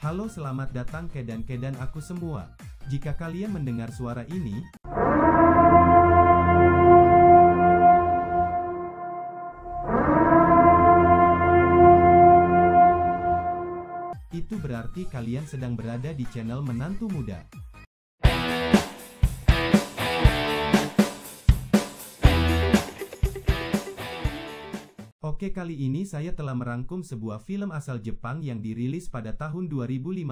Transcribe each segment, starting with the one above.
Halo, selamat datang ke dan aku semua. Jika kalian mendengar suara ini, itu berarti kalian sedang berada di channel Menantu Muda. Oke, kali ini saya telah merangkum sebuah film asal Jepang yang dirilis pada tahun 2015,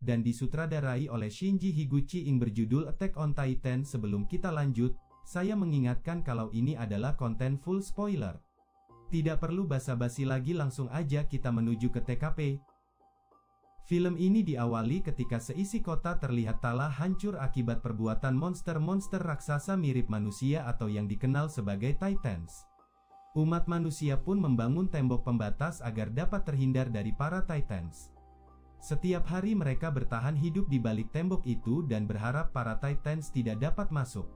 dan disutradarai oleh Shinji Higuchi yang berjudul Attack on Titan. Sebelum kita lanjut, saya mengingatkan kalau ini adalah konten full spoiler. Tidak perlu basa-basi lagi, langsung aja kita menuju ke TKP. Film ini diawali ketika seisi kota terlihat telah hancur akibat perbuatan monster-monster raksasa mirip manusia atau yang dikenal sebagai Titans. Umat manusia pun membangun tembok pembatas agar dapat terhindar dari para Titans. Setiap hari mereka bertahan hidup di balik tembok itu dan berharap para Titans tidak dapat masuk.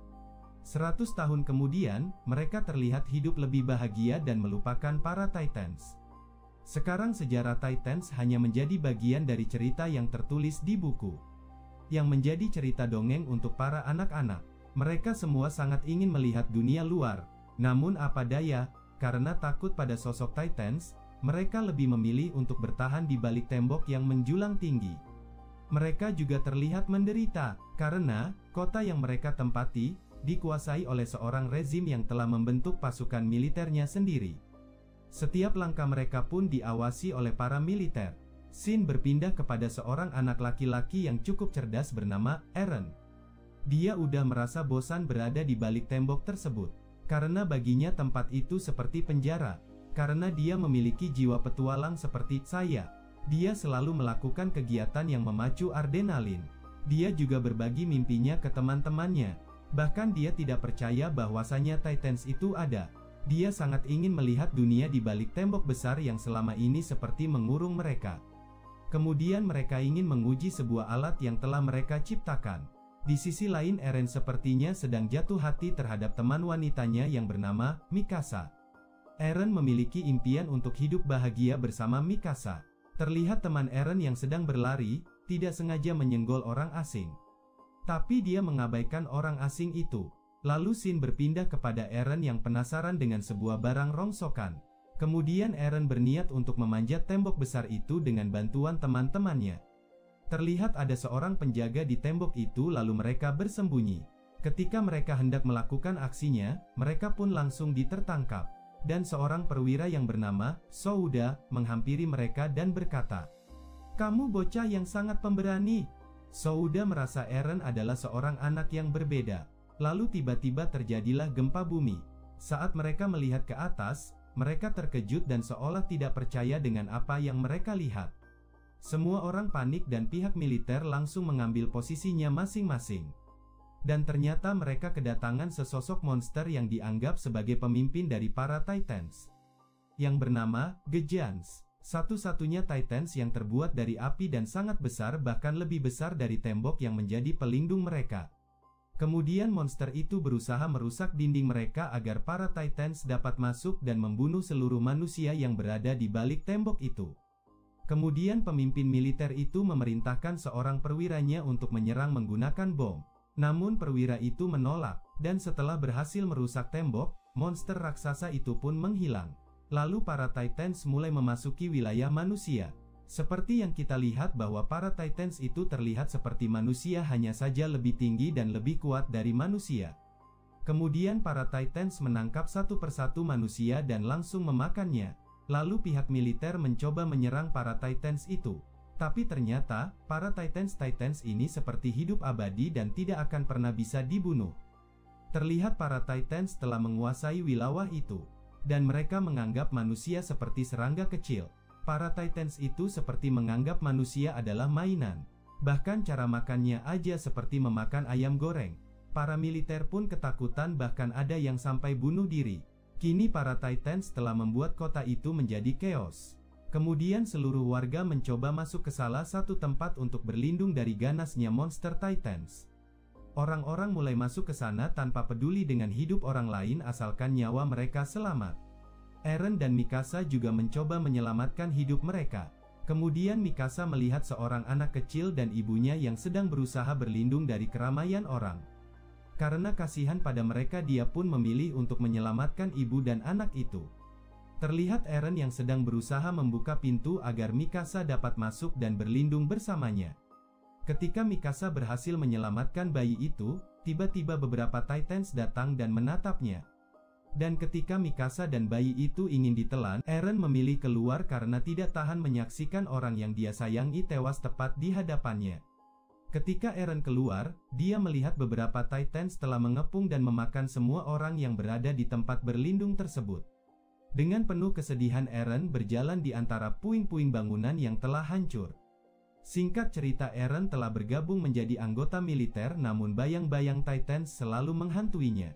100 tahun kemudian, mereka terlihat hidup lebih bahagia dan melupakan para Titans. Sekarang sejarah Titans hanya menjadi bagian dari cerita yang tertulis di buku, yang menjadi cerita dongeng untuk para anak-anak. Mereka semua sangat ingin melihat dunia luar, namun apa daya, karena takut pada sosok Titans, mereka lebih memilih untuk bertahan di balik tembok yang menjulang tinggi. Mereka juga terlihat menderita, karena kota yang mereka tempati dikuasai oleh seorang rezim yang telah membentuk pasukan militernya sendiri. Setiap langkah mereka pun diawasi oleh para militer. Scene berpindah kepada seorang anak laki-laki yang cukup cerdas bernama Eren. Dia udah merasa bosan berada di balik tembok tersebut, karena baginya tempat itu seperti penjara. Karena dia memiliki jiwa petualang seperti saya, dia selalu melakukan kegiatan yang memacu adrenalin. Dia juga berbagi mimpinya ke teman-temannya. Bahkan dia tidak percaya bahwasanya Titans itu ada. Dia sangat ingin melihat dunia di balik tembok besar yang selama ini seperti mengurung mereka. Kemudian mereka ingin menguji sebuah alat yang telah mereka ciptakan. Di sisi lain, Eren sepertinya sedang jatuh hati terhadap teman wanitanya yang bernama Mikasa. Eren memiliki impian untuk hidup bahagia bersama Mikasa. Terlihat teman Eren yang sedang berlari, tidak sengaja menyenggol orang asing. Tapi dia mengabaikan orang asing itu. Lalu scene berpindah kepada Eren yang penasaran dengan sebuah barang rongsokan. Kemudian Eren berniat untuk memanjat tembok besar itu dengan bantuan teman-temannya. Terlihat ada seorang penjaga di tembok itu, lalu mereka bersembunyi. Ketika mereka hendak melakukan aksinya, mereka pun langsung ditertangkap. Dan seorang perwira yang bernama Souda menghampiri mereka dan berkata, "Kamu bocah yang sangat pemberani." Souda merasa Eren adalah seorang anak yang berbeda. Lalu tiba-tiba terjadilah gempa bumi. Saat mereka melihat ke atas, mereka terkejut dan seolah tidak percaya dengan apa yang mereka lihat. Semua orang panik dan pihak militer langsung mengambil posisinya masing-masing. Dan ternyata mereka kedatangan sesosok monster yang dianggap sebagai pemimpin dari para Titans, yang bernama Gejans. Satu-satunya Titans yang terbuat dari api dan sangat besar, bahkan lebih besar dari tembok yang menjadi pelindung mereka. Kemudian monster itu berusaha merusak dinding mereka agar para Titans dapat masuk dan membunuh seluruh manusia yang berada di balik tembok itu. Kemudian pemimpin militer itu memerintahkan seorang perwiranya untuk menyerang menggunakan bom. Namun perwira itu menolak, dan setelah berhasil merusak tembok, monster raksasa itu pun menghilang. Lalu para Titans mulai memasuki wilayah manusia. Seperti yang kita lihat bahwa para Titans itu terlihat seperti manusia, hanya saja lebih tinggi dan lebih kuat dari manusia. Kemudian para Titans menangkap satu persatu manusia dan langsung memakannya. Lalu pihak militer mencoba menyerang para Titans itu. Tapi ternyata, para Titans ini seperti hidup abadi dan tidak akan pernah bisa dibunuh. Terlihat para Titans telah menguasai wilayah itu. Dan mereka menganggap manusia seperti serangga kecil. Para Titans itu seperti menganggap manusia adalah mainan. Bahkan cara makannya aja seperti memakan ayam goreng. Para militer pun ketakutan, bahkan ada yang sampai bunuh diri. Kini para Titans telah membuat kota itu menjadi chaos. Kemudian seluruh warga mencoba masuk ke salah satu tempat untuk berlindung dari ganasnya monster Titans. Orang-orang mulai masuk ke sana tanpa peduli dengan hidup orang lain asalkan nyawa mereka selamat. Eren dan Mikasa juga mencoba menyelamatkan hidup mereka. Kemudian Mikasa melihat seorang anak kecil dan ibunya yang sedang berusaha berlindung dari keramaian orang. Karena kasihan pada mereka, dia pun memilih untuk menyelamatkan ibu dan anak itu. Terlihat Eren yang sedang berusaha membuka pintu agar Mikasa dapat masuk dan berlindung bersamanya. Ketika Mikasa berhasil menyelamatkan bayi itu, tiba-tiba beberapa Titans datang dan menatapnya. Dan ketika Mikasa dan bayi itu ingin ditelan, Eren memilih keluar karena tidak tahan menyaksikan orang yang dia sayangi tewas tepat di hadapannya. Ketika Eren keluar, dia melihat beberapa Titans telah mengepung dan memakan semua orang yang berada di tempat berlindung tersebut. Dengan penuh kesedihan, Eren berjalan di antara puing-puing bangunan yang telah hancur. Singkat cerita, Eren telah bergabung menjadi anggota militer, namun bayang-bayang Titans selalu menghantuinya.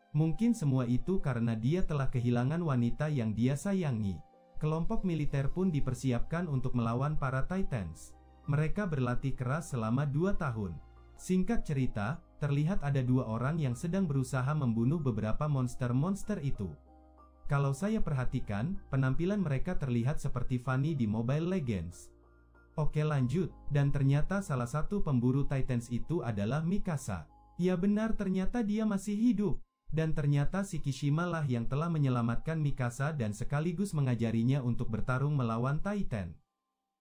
Mungkin semua itu karena dia telah kehilangan wanita yang dia sayangi. Kelompok militer pun dipersiapkan untuk melawan para Titans. Mereka berlatih keras selama 2 tahun. Singkat cerita, terlihat ada 2 orang yang sedang berusaha membunuh beberapa monster-monster itu. Kalau saya perhatikan, penampilan mereka terlihat seperti Fanny di Mobile Legends. Oke, lanjut. Dan ternyata salah satu pemburu Titans itu adalah Mikasa. Ya benar, ternyata dia masih hidup. Dan ternyata si Kishima lah yang telah menyelamatkan Mikasa dan sekaligus mengajarinya untuk bertarung melawan Titan.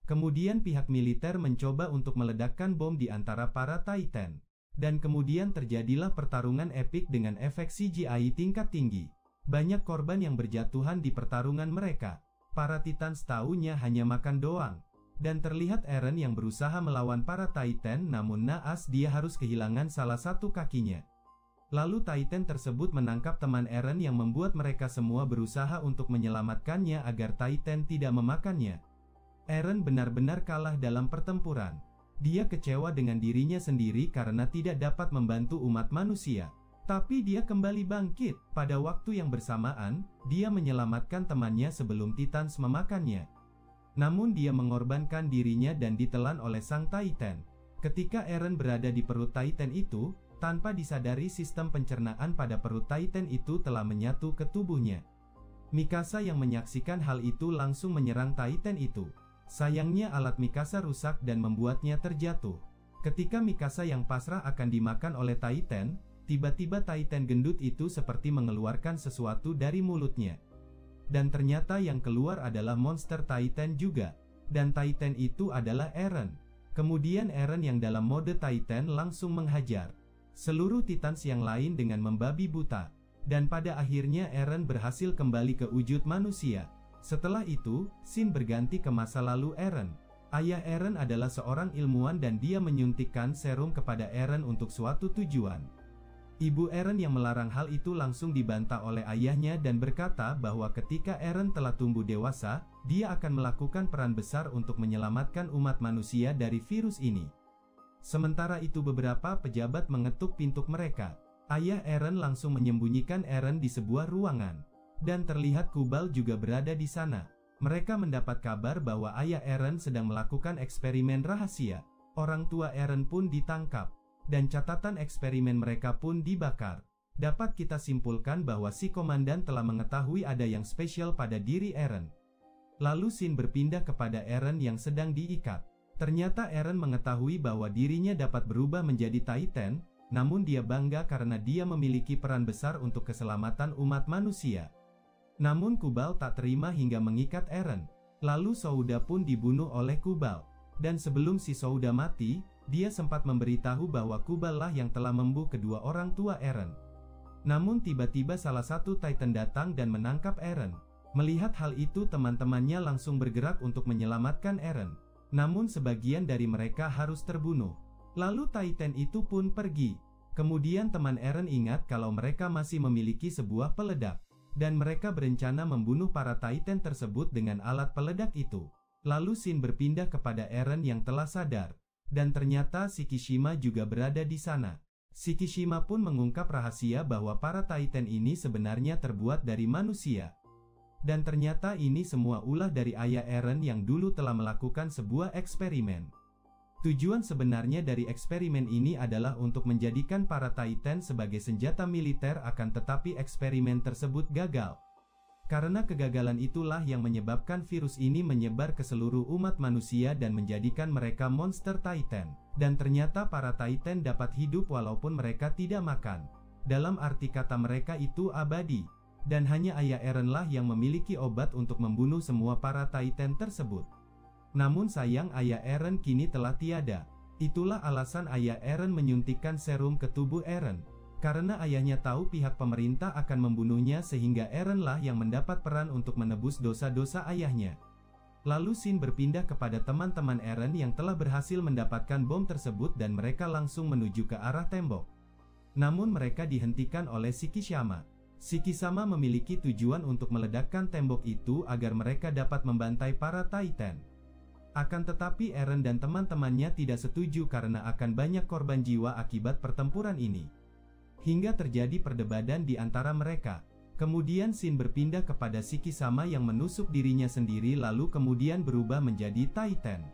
Kemudian pihak militer mencoba untuk meledakkan bom di antara para Titan. Dan kemudian terjadilah pertarungan epik dengan efek CGI tingkat tinggi. Banyak korban yang berjatuhan di pertarungan mereka. Para Titans taunya hanya makan doang. Dan terlihat Eren yang berusaha melawan para Titan, namun naas dia harus kehilangan salah satu kakinya. Lalu Titan tersebut menangkap teman Eren yang membuat mereka semua berusaha untuk menyelamatkannya agar Titan tidak memakannya. Eren benar-benar kalah dalam pertempuran. Dia kecewa dengan dirinya sendiri karena tidak dapat membantu umat manusia. Tapi dia kembali bangkit. Pada waktu yang bersamaan, dia menyelamatkan temannya sebelum Titans memakannya. Namun dia mengorbankan dirinya dan ditelan oleh sang Titan. Ketika Eren berada di perut Titan itu, tanpa disadari sistem pencernaan pada perut Titan itu telah menyatu ke tubuhnya. Mikasa yang menyaksikan hal itu langsung menyerang Titan itu. Sayangnya alat Mikasa rusak dan membuatnya terjatuh. Ketika Mikasa yang pasrah akan dimakan oleh Titan, tiba-tiba Titan gendut itu seperti mengeluarkan sesuatu dari mulutnya. Dan ternyata yang keluar adalah monster Titan juga. Dan Titan itu adalah Eren. Kemudian Eren yang dalam mode Titan langsung menghajar seluruh Titans yang lain dengan membabi buta. Dan pada akhirnya Eren berhasil kembali ke wujud manusia. Setelah itu, scene berganti ke masa lalu Eren. Ayah Eren adalah seorang ilmuwan dan dia menyuntikkan serum kepada Eren untuk suatu tujuan. Ibu Eren yang melarang hal itu langsung dibantah oleh ayahnya dan berkata bahwa ketika Eren telah tumbuh dewasa, dia akan melakukan peran besar untuk menyelamatkan umat manusia dari virus ini. Sementara itu beberapa pejabat mengetuk pintu mereka. Ayah Eren langsung menyembunyikan Eren di sebuah ruangan. Dan terlihat Kubal juga berada di sana. Mereka mendapat kabar bahwa ayah Eren sedang melakukan eksperimen rahasia. Orang tua Eren pun ditangkap. Dan catatan eksperimen mereka pun dibakar. Dapat kita simpulkan bahwa si komandan telah mengetahui ada yang spesial pada diri Eren. Lalu scene berpindah kepada Eren yang sedang diikat. Ternyata Eren mengetahui bahwa dirinya dapat berubah menjadi Titan, namun dia bangga karena dia memiliki peran besar untuk keselamatan umat manusia. Namun Kubal tak terima hingga mengikat Eren. Lalu Souda pun dibunuh oleh Kubal. Dan sebelum si Souda mati, dia sempat memberitahu bahwa Kubal lah yang telah membunuh kedua orang tua Eren. Namun tiba-tiba salah satu Titan datang dan menangkap Eren. Melihat hal itu, teman-temannya langsung bergerak untuk menyelamatkan Eren. Namun sebagian dari mereka harus terbunuh. Lalu Titan itu pun pergi. Kemudian teman Eren ingat kalau mereka masih memiliki sebuah peledak. Dan mereka berencana membunuh para Titan tersebut dengan alat peledak itu. Lalu scene berpindah kepada Eren yang telah sadar. Dan ternyata si Kishima juga berada di sana. Si Kishima pun mengungkap rahasia bahwa para Titan ini sebenarnya terbuat dari manusia. Dan ternyata ini semua ulah dari ayah Eren yang dulu telah melakukan sebuah eksperimen. Tujuan sebenarnya dari eksperimen ini adalah untuk menjadikan para Titan sebagai senjata militer, akan tetapi eksperimen tersebut gagal. Karena kegagalan itulah yang menyebabkan virus ini menyebar ke seluruh umat manusia dan menjadikan mereka monster Titan. Dan ternyata para Titan dapat hidup walaupun mereka tidak makan. Dalam arti kata mereka itu abadi. Dan hanya ayah Eren lah yang memiliki obat untuk membunuh semua para Titan tersebut. Namun sayang ayah Eren kini telah tiada. Itulah alasan ayah Eren menyuntikkan serum ke tubuh Eren. Karena ayahnya tahu pihak pemerintah akan membunuhnya sehingga Eren lah yang mendapat peran untuk menebus dosa-dosa ayahnya. Lalu Shin berpindah kepada teman-teman Eren yang telah berhasil mendapatkan bom tersebut dan mereka langsung menuju ke arah tembok. Namun mereka dihentikan oleh Shikishama. Shikishama memiliki tujuan untuk meledakkan tembok itu agar mereka dapat membantai para Titan. Akan tetapi Eren dan teman-temannya tidak setuju karena akan banyak korban jiwa akibat pertempuran ini. Hingga terjadi perdebatan di antara mereka. Kemudian Shin berpindah kepada Shikishama yang menusuk dirinya sendiri lalu kemudian berubah menjadi Titan.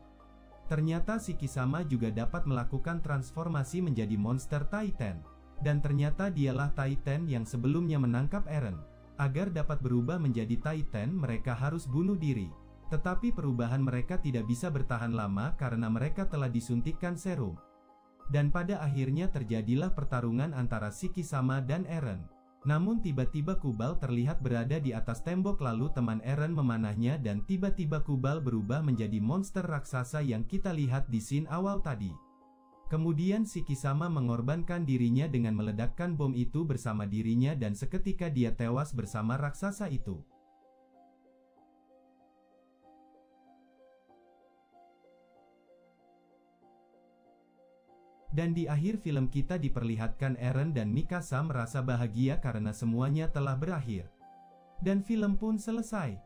Ternyata Shikishama juga dapat melakukan transformasi menjadi monster Titan. Dan ternyata dialah Titan yang sebelumnya menangkap Eren. Agar dapat berubah menjadi Titan mereka harus bunuh diri. Tetapi perubahan mereka tidak bisa bertahan lama karena mereka telah disuntikkan serum. Dan pada akhirnya terjadilah pertarungan antara Shikishama dan Eren. Namun tiba-tiba Kubal terlihat berada di atas tembok lalu teman Eren memanahnya dan tiba-tiba Kubal berubah menjadi monster raksasa yang kita lihat di scene awal tadi. Kemudian Shikishama mengorbankan dirinya dengan meledakkan bom itu bersama dirinya dan seketika dia tewas bersama raksasa itu. Dan di akhir film kita diperlihatkan Eren dan Mikasa merasa bahagia karena semuanya telah berakhir. Dan film pun selesai.